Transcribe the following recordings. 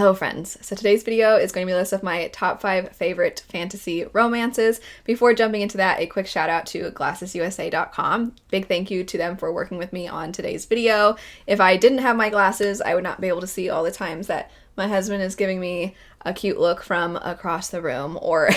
Hello friends, so today's video is going to be a list of my top 5 favorite fantasy romances. Before jumping into that, a quick shout out to glassesusa.com. Big thank you to them for working with me on today's video. If I didn't have my glasses, I would not be able to see all the times that my husband is giving me a cute look from across the room, or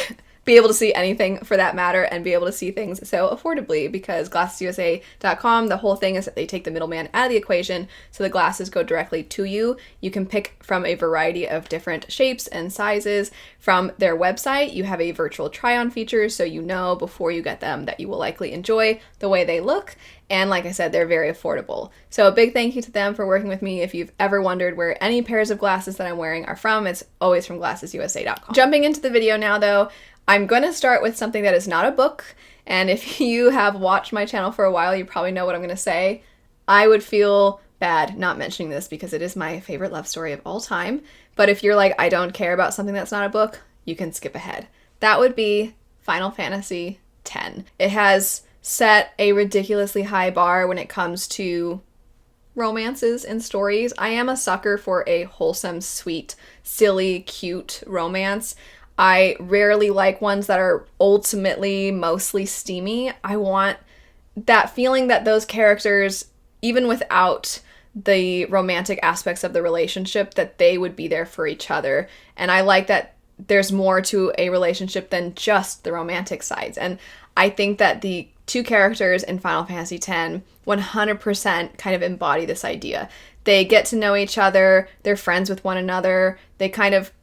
be able to see anything for that matter, and be able to see things so affordably, because glassesusa.com, the whole thing is that they take the middleman out of the equation, so the glasses go directly to you. You can pick from a variety of different shapes and sizes from their website. You have a virtual try-on feature, so you know before you get them that you will likely enjoy the way they look. And like I said, they're very affordable. So a big thank you to them for working with me. If you've ever wondered where any pairs of glasses that I'm wearing are from, it's always from glassesusa.com. Jumping into the video now though, I'm going to start with something that is not a book, and if you have watched my channel for a while, you probably know what I'm going to say. I would feel bad not mentioning this because it is my favorite love story of all time, but if you're like, I don't care about something that's not a book, you can skip ahead. That would be Final Fantasy X. It has set a ridiculously high bar when it comes to romances and stories. I am a sucker for a wholesome, sweet, silly, cute romance. I rarely like ones that are ultimately mostly steamy. I want that feeling that those characters, even without the romantic aspects of the relationship, that they would be there for each other. And I like that there's more to a relationship than just the romantic sides. And I think that the two characters in Final Fantasy X 100% kind of embody this idea. They get to know each other, they're friends with one another,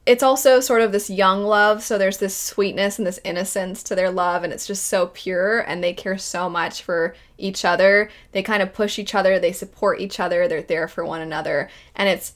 it's also sort of this young love, so there's this sweetness and this innocence to their love, and it's just so pure, and they care so much for each other. They kind of push each other, they support each other, they're there for one another, and it's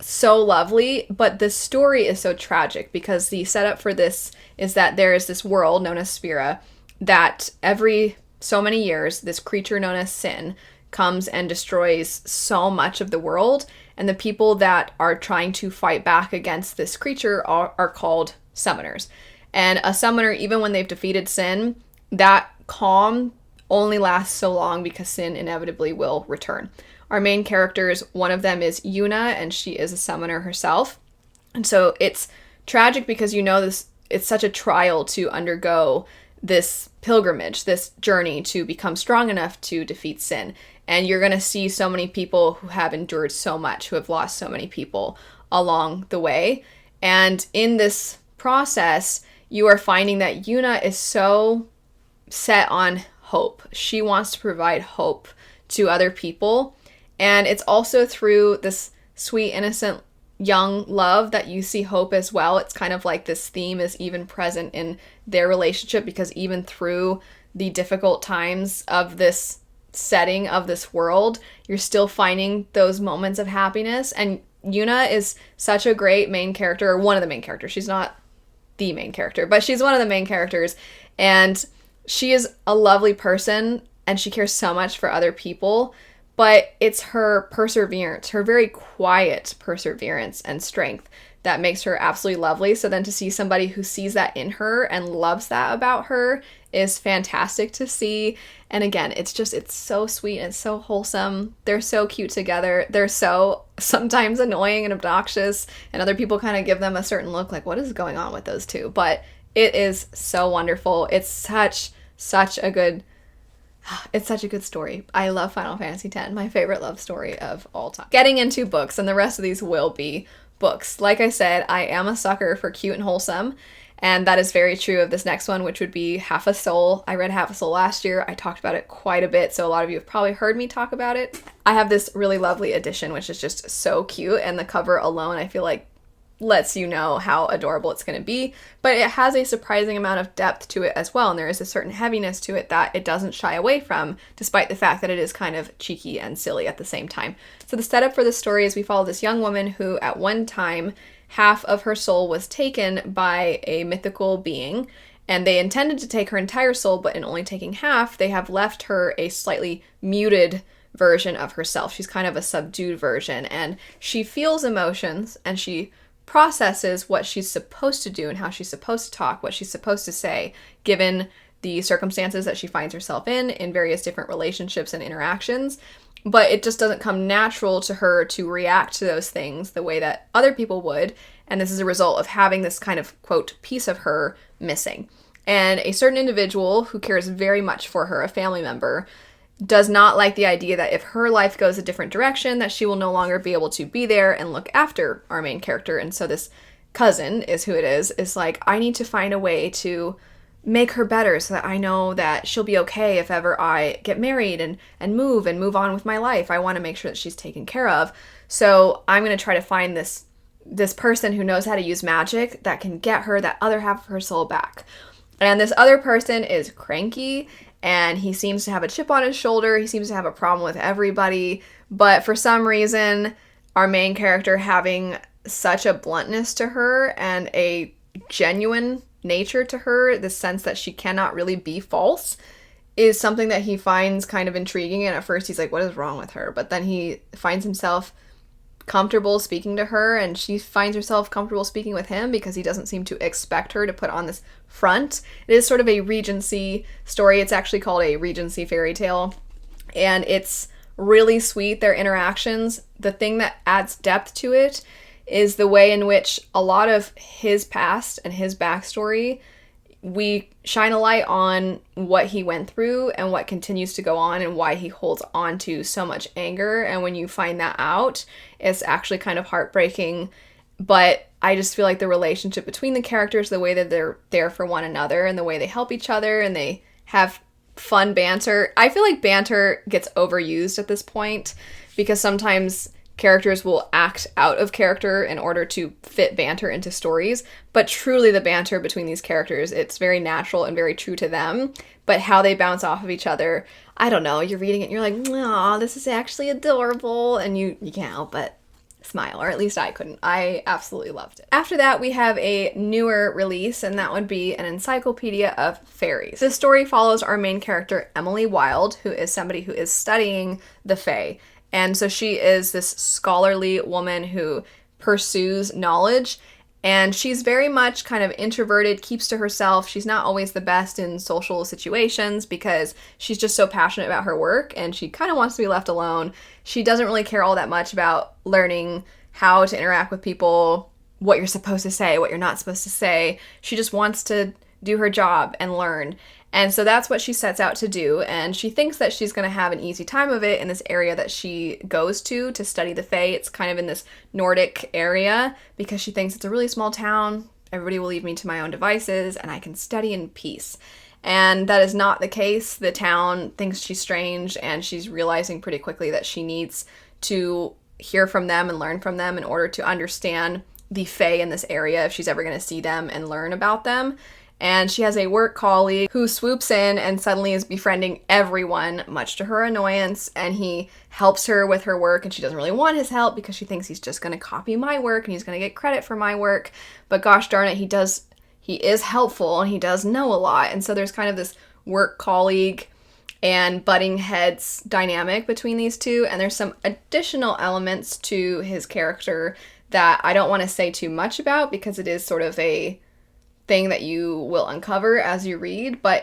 so lovely. But the story is so tragic because the setup for this is that there is this world known as Sphera that every so many years, this creature known as Sin comes and destroys so much of the world, and the people that are trying to fight back against this creature are called summoners. And a summoner, even when they've defeated Sin, that calm only lasts so long because Sin inevitably will return. Our main characters, one of them is Yuna, and she is a summoner herself. And so it's tragic because this, it's such a trial to undergo this pilgrimage, this journey to become strong enough to defeat Sin. And you're going to see so many people who have endured so much, who have lost so many people along the way. And in this process, you are finding that Yuna is so set on hope. She wants to provide hope to other people. And it's also through this sweet, innocent, young love that you see hope as well. It's kind of like this theme is even present in their relationship, because even through the difficult times of this setting of this world, you're still finding those moments of happiness. And Yuna is such a great main character, or one of the main characters. She's not the main character, but she's one of the main characters, and she is a lovely person, and she cares so much for other people. But it's her perseverance, her very quiet perseverance and strength that makes her absolutely lovely. So then to see somebody who sees that in her and loves that about her is fantastic to see. And again, it's so sweet and so wholesome. They're so cute together. They're so sometimes annoying and obnoxious, and other people kind of give them a certain look like, what is going on with those two? But it is so wonderful. It's such a good story. I love Final Fantasy X, my favorite love story of all time. Getting into books, and the rest of these will be books. Like I said, I am a sucker for cute and wholesome, and that is very true of this next one, which would be Half a Soul. I read Half a Soul last year. I talked about it quite a bit, so a lot of you have probably heard me talk about it. I have this really lovely edition, which is just so cute, and the cover alone, I feel like, lets you know how adorable it's going to be, but it has a surprising amount of depth to it as well, and there is a certain heaviness to it that it doesn't shy away from, despite the fact that it is kind of cheeky and silly at the same time. So the setup for this story is we follow this young woman who at one time, half of her soul was taken by a mythical being, and they intended to take her entire soul, but in only taking half, they have left her a slightly muted version of herself. She's kind of a subdued version, and she feels emotions, and she processes what she's supposed to do and how she's supposed to talk, what she's supposed to say, given the circumstances that she finds herself in various different relationships and interactions. but it just doesn't come natural to her to react to those things the way that other people would. And this is a result of having this kind of, quote, piece of her missing. And a certain individual who cares very much for her, a family member, does not like the idea that if her life goes a different direction, that she will no longer be able to be there and look after our main character. And so this cousin, is who it is like, I need to find a way to make her better so that I know that she'll be okay if ever I get married and move on with my life. I want to make sure that she's taken care of. So I'm going to try to find this person who knows how to use magic that can get her that other half of her soul back. And this other person is cranky, and he seems to have a chip on his shoulder. He seems to have a problem with everybody. But for some reason, our main character, having such a bluntness to her and a genuine nature to her, the sense that she cannot really be false, is something that he finds kind of intriguing. And at first he's like, what is wrong with her? But then he finds himself comfortable speaking to her, and she finds herself comfortable speaking with him because he doesn't seem to expect her to put on this front. It is sort of a Regency story. It's actually called a Regency fairy tale, and it's really sweet, their interactions. The thing that adds depth to it is the way in which a lot of his past and his backstory, we shine a light on what he went through and what continues to go on and why he holds on to so much anger. And when you find that out, it's actually kind of heartbreaking. But I just feel like the relationship between the characters, the way that they're there for one another and the way they help each other and they have fun banter. I feel like banter gets overused at this point because sometimes characters will act out of character in order to fit banter into stories, but truly the banter between these characters, it's very natural and very true to them, but how they bounce off of each other, I don't know, you're reading it and you're like, aw, this is actually adorable, and you can't help but smile, or at least I couldn't. I absolutely loved it. After that, we have a newer release, and that would be an Encyclopedia of Fairies. This story follows our main character, Emily Wilde, who is somebody who is studying the Fae. And so she is this scholarly woman who pursues knowledge, and she's very much kind of introverted, keeps to herself. She's not always the best in social situations because she's just so passionate about her work, and she kind of wants to be left alone. She doesn't really care all that much about learning how to interact with people, what you're supposed to say, what you're not supposed to say. She just wants to do her job and learn. And so that's what she sets out to do, and she thinks that she's going to have an easy time of it in this area that she goes to study the Fae. It's kind of in this Nordic area because she thinks it's a really small town, everybody will leave me to my own devices, and I can study in peace. And that is not the case. The town thinks she's strange, and she's realizing pretty quickly that she needs to hear from them and learn from them in order to understand the Fae in this area if she's ever going to see them and learn about them. And she has a work colleague who swoops in and suddenly is befriending everyone, much to her annoyance, and he helps her with her work, and she doesn't really want his help because she thinks he's just going to copy my work and he's going to get credit for my work. But gosh darn it, he is helpful and he does know a lot. And so there's kind of this work colleague and butting heads dynamic between these two, and there's some additional elements to his character that I don't want to say too much about because it is sort of a thing that you will uncover as you read, but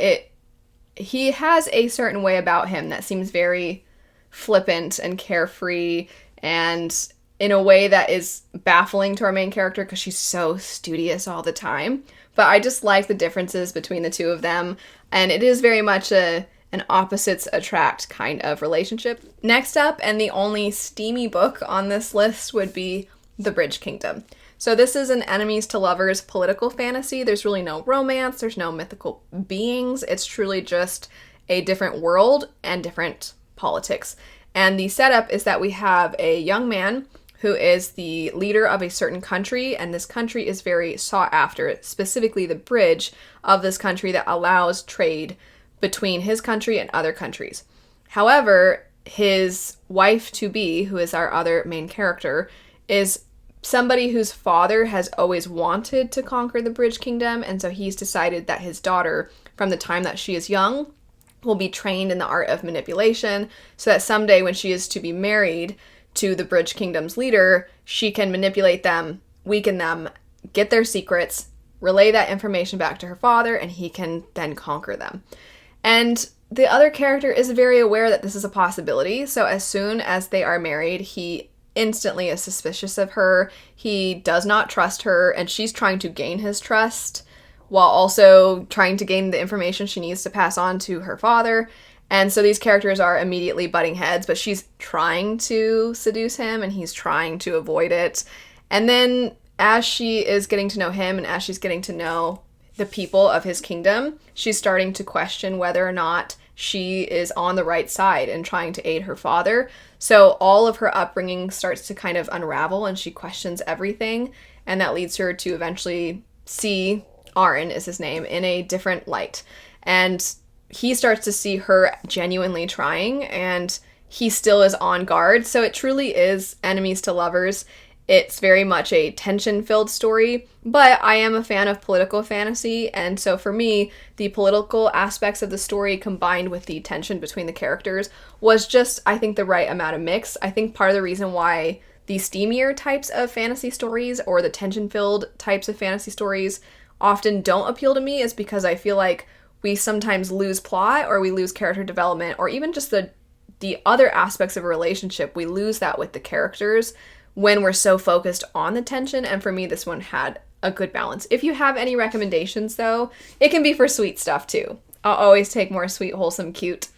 he has a certain way about him that seems very flippant and carefree, and in a way that is baffling to our main character because she's so studious all the time. But I just like the differences between the two of them, and it is very much an opposites attract kind of relationship. Next up, and the only steamy book on this list, would be The Bridge Kingdom. So this is an enemies to lovers political fantasy. There's really no romance, there's no mythical beings. It's truly just a different world and different politics. And the setup is that we have a young man who is the leader of a certain country, and this country is very sought after, specifically the bridge of this country that allows trade between his country and other countries. However, his wife-to-be, who is our other main character, is somebody whose father has always wanted to conquer the Bridge Kingdom, and so he's decided that his daughter, from the time that she is young, will be trained in the art of manipulation, so that someday when she is to be married to the Bridge Kingdom's leader, she can manipulate them, weaken them, get their secrets, relay that information back to her father, and he can then conquer them. And the other character is very aware that this is a possibility. So as soon as they are married, he instantly is suspicious of her. He does not trust her, and she's trying to gain his trust while also trying to gain the information she needs to pass on to her father. And so these characters are immediately butting heads, but she's trying to seduce him and he's trying to avoid it. And then as she is getting to know him and as she's getting to know the people of his kingdom, she's starting to question whether or not she is on the right side and trying to aid her father. So all of her upbringing starts to kind of unravel and she questions everything. And that leads her to eventually see Arin, is his name, in a different light. And he starts to see her genuinely trying and he still is on guard. So it truly is enemies to lovers. It's very much a tension-filled story, but I am a fan of political fantasy, and so for me, the political aspects of the story combined with the tension between the characters was just, I think, the right amount of mix. I think part of the reason why the steamier types of fantasy stories or the tension-filled types of fantasy stories often don't appeal to me is because I feel like we sometimes lose plot or we lose character development or even just the other aspects of a relationship. We lose that with the characters when we're so focused on the tension, and for me, this one had a good balance. If you have any recommendations, though, it can be for sweet stuff, too. I'll always take more sweet, wholesome, cute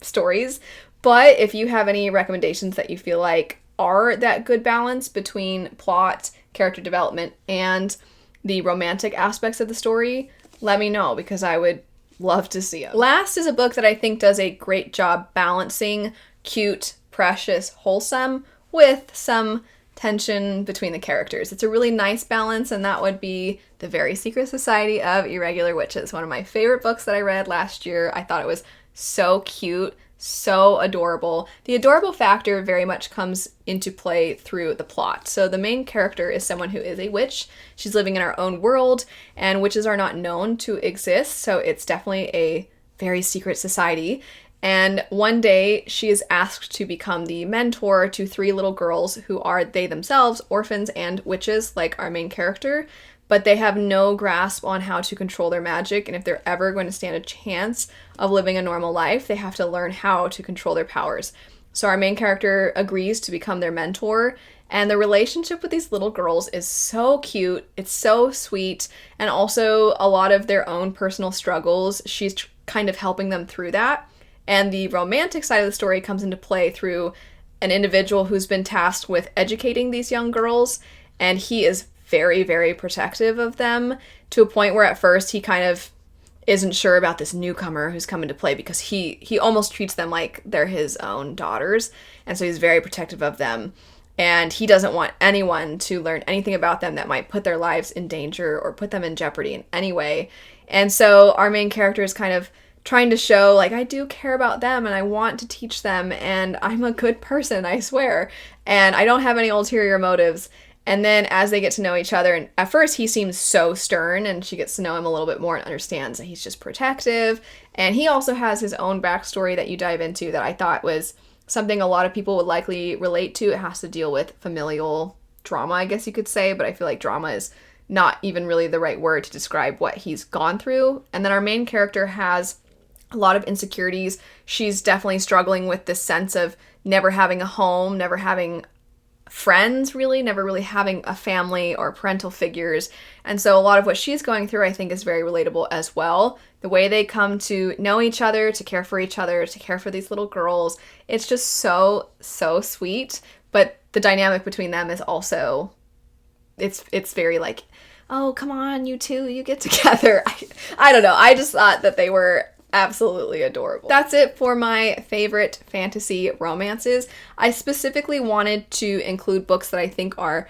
stories, but if you have any recommendations that you feel like are that good balance between plot, character development, and the romantic aspects of the story, let me know, because I would love to see it. Last is a book that I think does a great job balancing cute, precious, wholesome with some tension between the characters. It's a really nice balance, and that would be The Very Secret Society of Irregular Witches, one of my favorite books that I read last year. I thought it was so cute, so adorable. The adorable factor very much comes into play through the plot. So the main character is someone who is a witch. She's living in her own world, and witches are not known to exist, so it's definitely a very secret society. And one day, she is asked to become the mentor to 3 little girls who are, they themselves, orphans and witches, like our main character, but they have no grasp on how to control their magic, and if they're ever going to stand a chance of living a normal life, they have to learn how to control their powers. So our main character agrees to become their mentor, and the relationship with these little girls is so cute, it's so sweet, and also a lot of their own personal struggles, she's kind of helping them through that. And the romantic side of the story comes into play through an individual who's been tasked with educating these young girls, and he is very, very protective of them to a point where at first he kind of isn't sure about this newcomer who's come into play because he almost treats them like they're his own daughters, and so he's very protective of them. And he doesn't want anyone to learn anything about them that might put their lives in danger or put them in jeopardy in any way. And so our main character is kind of trying to show, like, I do care about them and I want to teach them and I'm a good person, I swear. And I don't have any ulterior motives. And then as they get to know each other, and at first he seems so stern, and she gets to know him a little bit more and understands that he's just protective. And he also has his own backstory that you dive into that I thought was something a lot of people would likely relate to. It has to deal with familial drama, I guess you could say, but I feel like drama is not even really the right word to describe what he's gone through. And then our main character has a lot of insecurities. She's definitely struggling with this sense of never having a home, never having friends, really, never really having a family or parental figures. And so a lot of what she's going through, I think, is very relatable as well. The way they come to know each other, to care for each other, to care for these little girls, it's just so, so sweet. But the dynamic between them is also, it's very like, oh, come on, you two, you get together. I don't know. I just thought that they were absolutely adorable. That's it for my favorite fantasy romances. I specifically wanted to include books that I think are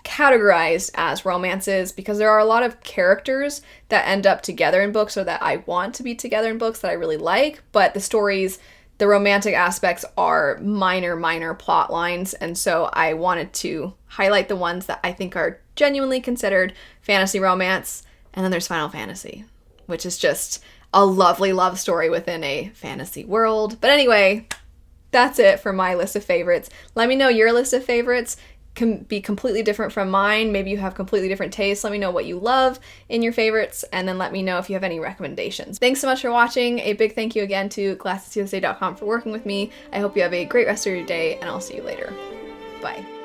categorized as romances because there are a lot of characters that end up together in books or that I want to be together in books that I really like, but the stories, the romantic aspects are minor plot lines, and so I wanted to highlight the ones that I think are genuinely considered fantasy romance. And then there's Final Fantasy, which is just a lovely love story within a fantasy world. But anyway, that's it for my list of favorites. Let me know your list of favorites. can be completely different from mine. Maybe you have completely different tastes. Let me know what you love in your favorites, and then let me know if you have any recommendations. Thanks so much for watching. A big thank you again to glassesusa.com for working with me. I hope you have a great rest of your day, and I'll see you later. Bye.